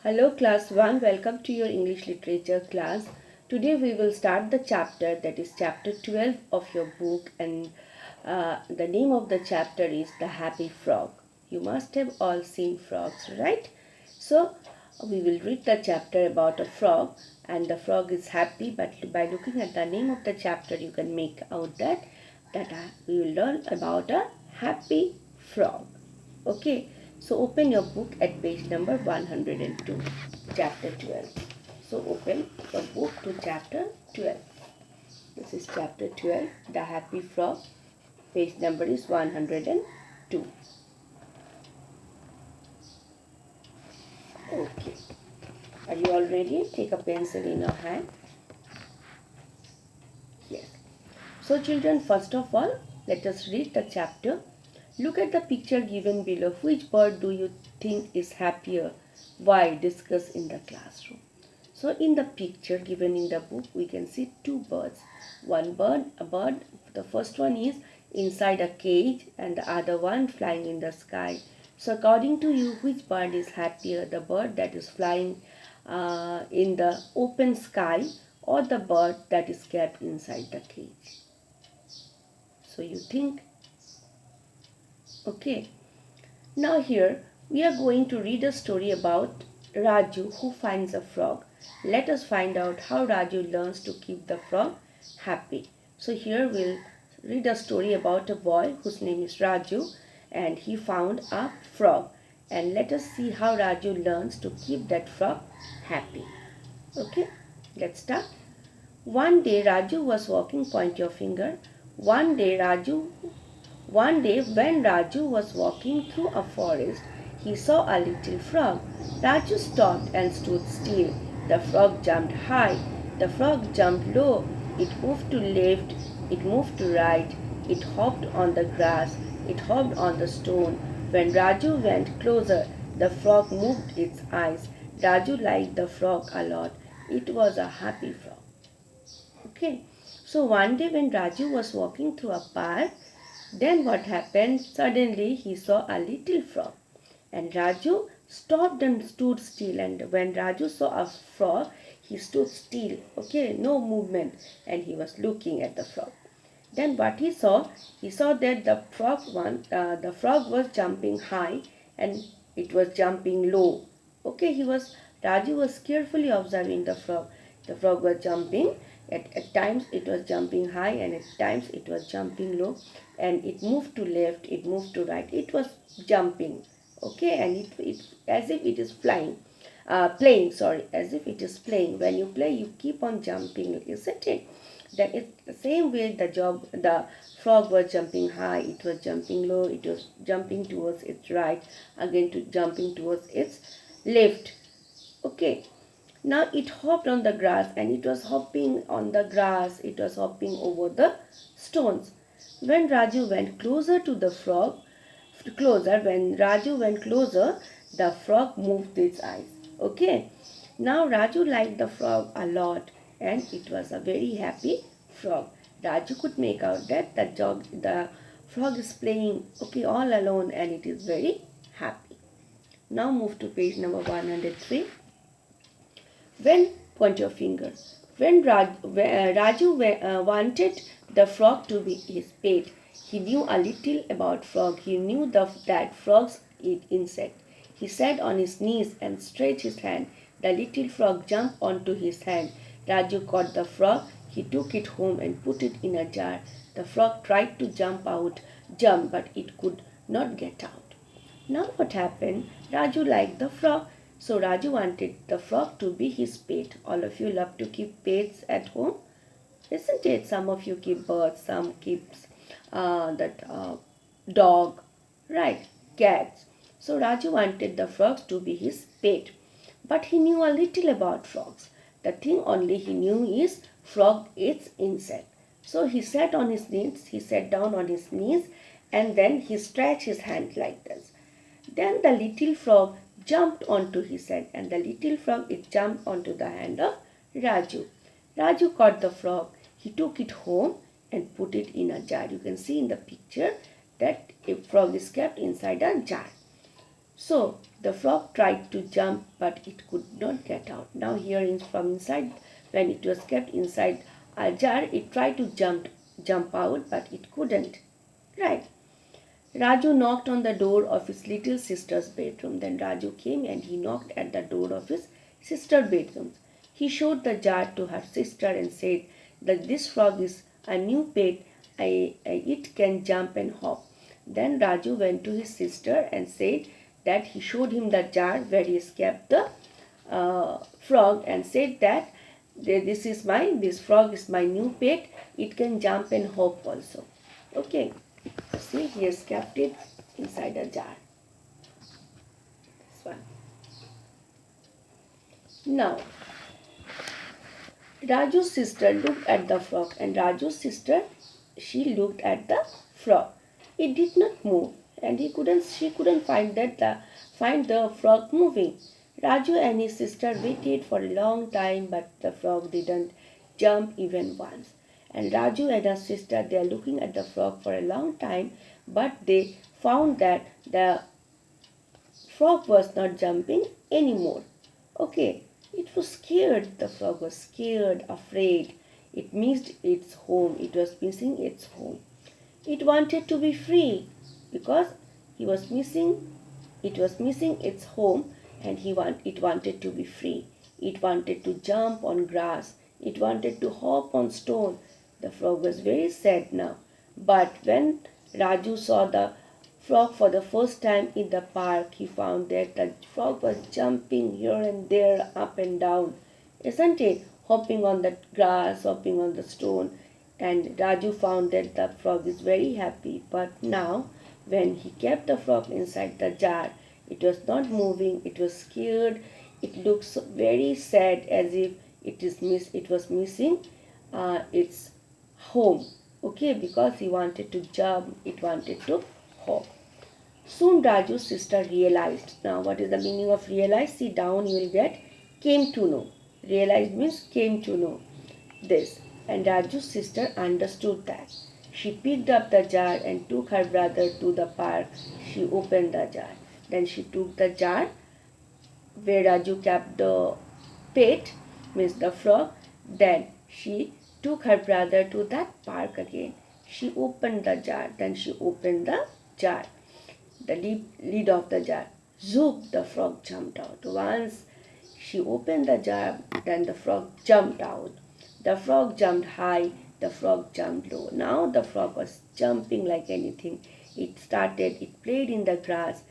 Hello class 1, welcome to your English literature class. Today we will start the chapter, that is chapter 12 of your book, and the name of the chapter is The Happy Frog. You must have all seen frogs, right? So we will read the chapter about a frog, and the frog is happy, but by looking at the name of the chapter you can make out that we will learn about a happy frog. Okay, so open your book at page number 102, chapter 12. So open your book to chapter 12. This is chapter 12, The Happy Frog. Page number is 102. Okay, are you all ready? Take a pencil in your hand. Yes. So children, first of all, let us read the chapter. Look at the picture given below. Which bird do you think is happier? Why? Discuss in the classroom. So in the picture given in the book, we can see two birds. One bird, the first one is inside a cage and the other one flying in the sky. So according to you, which bird is happier? The bird that is flying in the open sky, or the bird that is kept inside the cage? So you think? Okay, now here we are going to read a story about Raju who finds a frog. Let us find out how Raju learns to keep the frog happy. So here we'll read a story about a boy whose name is Raju, and he found a frog. And let us see how Raju learns to keep that frog happy. Okay, let's start. One day Raju was walking, point your finger. One day when Raju was walking through a forest, he saw a little frog. Raju stopped and stood still. The frog jumped high. The frog jumped low. It moved to left. It moved to right. It hopped on the grass. It hopped on the stone. When Raju went closer, the frog moved its eyes. Raju liked the frog a lot. It was a happy frog. Okay. So one day when Raju was walking through a park, then what happened? Suddenly he saw a little frog. And Raju stopped and stood still. And when Raju saw a frog, he stood still. Okay, no movement. And he was looking at the frog. Then what he saw that the frog was jumping high and it was jumping low. Okay, Raju was carefully observing the frog. The frog was jumping. At times it was jumping high and at times it was jumping low, and it moved to left, it moved to right, it was jumping. Okay, and it as if it is playing, as if it is playing. When you play, you keep on jumping, isn't it? That is the same way the frog was jumping high, it was jumping low, it was jumping towards its right, again to jumping towards its left. Okay. Now it hopped on the grass, and it was hopping on the grass, it was hopping over the stones. When Raju went closer to the frog, when Raju went closer, the frog moved its eyes. Okay. Now Raju liked the frog a lot, and it was a very happy frog. Raju could make out that the frog is playing, okay, all alone, and it is very happy. Now move to page number 103. Point your finger. When Raju wanted the frog to be his pet, he knew a little about frog. He knew that frogs eat insects. He sat on his knees and stretched his hand. The little frog jumped onto his hand. Raju caught the frog. He took it home and put it in a jar. The frog tried to jump, but it could not get out. Now what happened? Raju liked the frog. So Raju wanted the frog to be his pet. All of you love to keep pets at home, isn't it? Some of you keep birds, some keeps dog, right? Cats. So Raju wanted the frogs to be his pet. But he knew a little about frogs. The thing only he knew is frog eats insect. So he sat down on his knees, and then he stretched his hand like this. Then the little frog jumped onto his hand, and the little frog, it jumped onto the hand of Raju. Raju caught the frog. He took it home and put it in a jar. You can see in the picture that a frog is kept inside a jar. So The frog tried to jump, but it could not get out. Now here from inside, when it was kept inside a jar, it tried to jump out, but it couldn't. Right. Raju knocked on the door of his little sister's bedroom. Then Raju came and he knocked at the door of his sister's bedroom. He showed the jar to her sister and said that this frog is a new pet. It can jump and hop. Then Raju went to his sister and said that he showed him the jar where he kept the frog and said that this frog is my new pet. It can jump and hop also. Okay. See, he has kept it inside a jar. This one. Now, Raju's sister looked at the frog, and Raju's sister, she looked at the frog. It did not move, and she couldn't find the frog moving. Raju and his sister waited for a long time, but the frog didn't jump even once. And Raju and her sister, they are looking at the frog for a long time, but they found that the frog was not jumping anymore. Okay, it was scared. The frog was scared, afraid. It missed its home. It was missing its home. It wanted to be free because it was missing its home, and it wanted to be free. It wanted to jump on grass. It wanted to hop on stone. The frog was very sad now. But when Raju saw the frog for the first time in the park, he found that the frog was jumping here and there, up and down, isn't it? Hopping on the grass, hopping on the stone. And Raju found that the frog is very happy. But now, when he kept the frog inside the jar, it was not moving, it was scared, it looks very sad, as if it was missing its home. Okay, because he wanted to jump, it wanted to hop. Soon Raju's sister realized. Now what is the meaning of realize? See, down you will get came to know. Realized means came to know this. And Raju's sister understood that. She picked up the jar and took her brother to the park. She opened the jar. Then she took the jar where Raju kept the pet, means the frog. Then she took her brother to that park again. She opened the jar. Then she opened the jar, the lid of the jar. Zoop, the frog jumped out. Once she opened the jar, then the frog jumped out. The frog jumped high, the frog jumped low. Now the frog was jumping like anything. It played in the grass.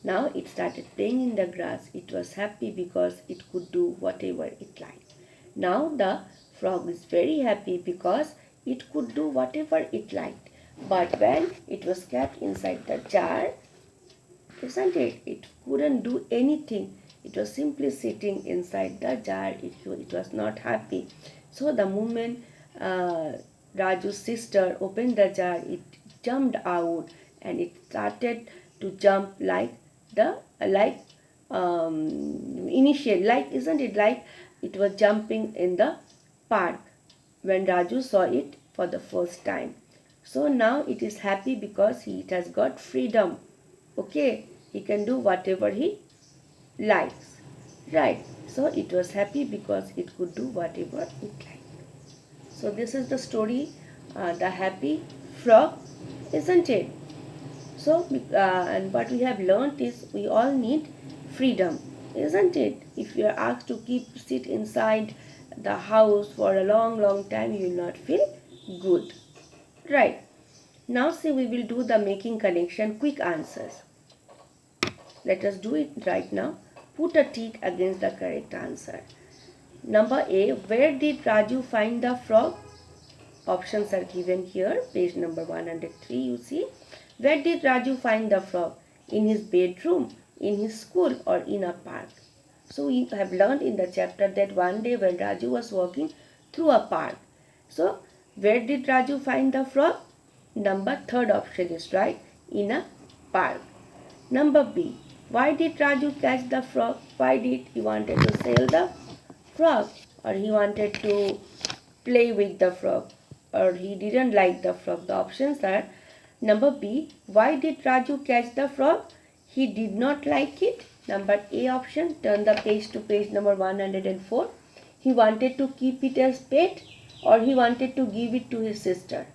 Now it started playing in the grass. It was happy because it could do whatever it liked. Now the frog is very happy because it could do whatever it liked. But when it was kept inside the jar, isn't it? It couldn't do anything. It was simply sitting inside the jar. It was not happy. So the moment Raju's sister opened the jar, it jumped out and it started to jump like isn't it like it was jumping in the park when Raju saw it for the first time. So now it is happy because it has got freedom. Okay, he can do whatever he likes. Right. So it was happy because it could do whatever it liked. So this is the story, the happy frog, isn't it? So and what we have learnt is we all need freedom, isn't it? If you are asked to sit inside the house for a long time, you will not feel good. Right. Now see, we will do the making connection quick answers. Let us do it right now. Put a tick against the correct answer. Number A, where did Raju find the frog? Options are given here, page number 103, you see. Where did Raju find the frog? In his bedroom, in his school, or in a park? So we have learned in the chapter that one day when Raju was walking through a park. So where did Raju find the frog? Third option is right, in a park. Number B, why did Raju catch the frog? Why did he wanted to sail the frog, or he wanted to play with the frog, or he didn't like the frog? The options are number B, why did Raju catch the frog? He did not like it. Number A option, turn the page to page number 104. He wanted to keep it as pet or he wanted to give it to his sister.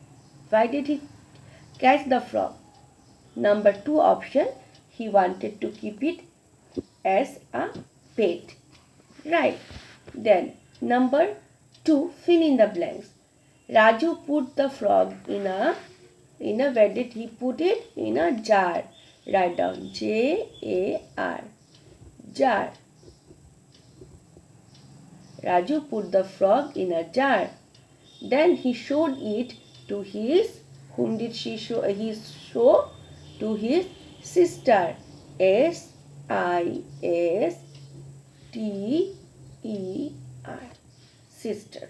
Why did he catch the frog? Number 2 option, he wanted to keep it as a pet. Right. Then number 2, fill in the blanks. Raju put the frog in a where did he put it? In a jar. Write down Jar. Jar. Raju put the frog in a jar. Then he showed it to his, whom did he show? He showed to his sister. Sister. Sister.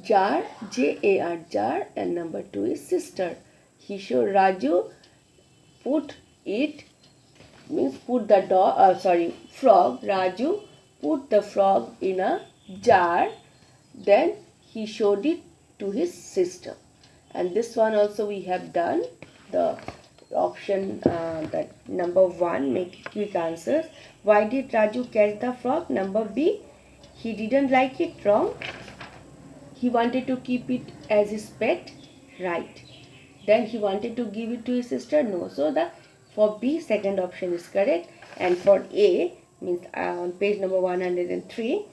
Jar, Jar, jar, and number 2 is sister. He showed Raju put it, means put the frog. Raju put the frog in a jar. Then he showed it to his sister. And this one also we have done. The option that number 1, make quick answers. Why did Raju catch the frog? Number B, he didn't like it. Wrong. He wanted to keep it as his pet. Right. Then he wanted to give it to his sister. No. So the for B, second option is correct. And for A, means on page number 103,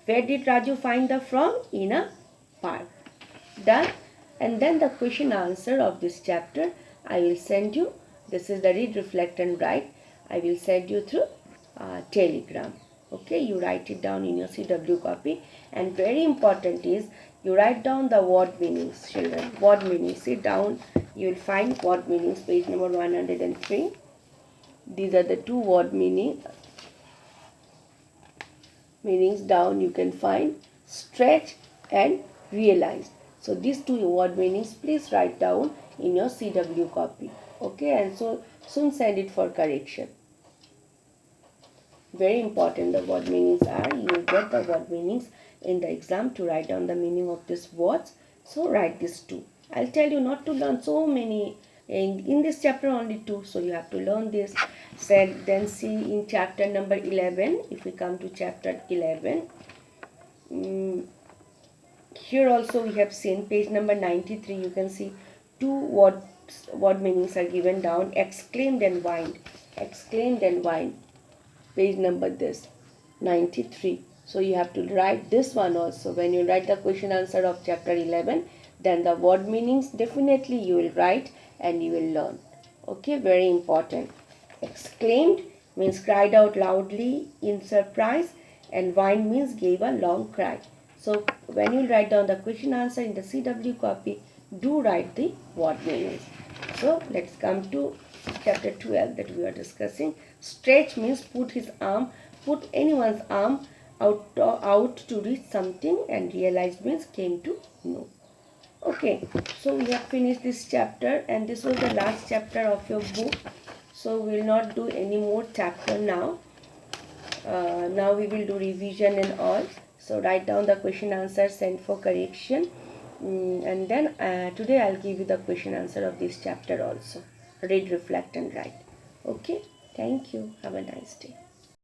where did Raju find the frog? In a park. Done. And then the question answer of this chapter I will send you. This is the read, reflect and write. I will send you through Telegram. Okay, you write it down in your CW copy. And very important is you write down the word meanings, children. Word meanings. Sit down. You will find word meanings, page number 103. These are the 2 word meanings down. You can find stretch and realize. So these 2 word meanings please write down in your CW copy. Okay, and so soon send it for correction. Very important the word meanings are. You will get the word meanings in the exam to write down the meaning of these words. So write these 2. I'll tell you not to learn so many. In this chapter only 2. So you have to learn this. Then see in chapter number 11. If we come to chapter 11. Here also we have seen page number 93. You can see 2 word meanings are given down. Exclaimed and whined. Exclaimed and whined. Page number this 93. So you have to write this one also. When you write the question answer of chapter 11, then the word meanings definitely you will write and you will learn. Okay, very important. Exclaimed means cried out loudly in surprise, and whined means gave a long cry. So when you write down the question answer in the CW copy, do write the word meanings. So let's come to chapter 12 that we are discussing. Stretch means put anyone's arm out to reach something, and realize means came to know. Okay, so we have finished this chapter, and this was the last chapter of your book. So we will not do any more chapter now. Now we will do revision and all. So write down the question answer, send for correction. And then today I'll give you the question answer of this chapter also. Read, reflect and write. Okay, thank you. Have a nice day.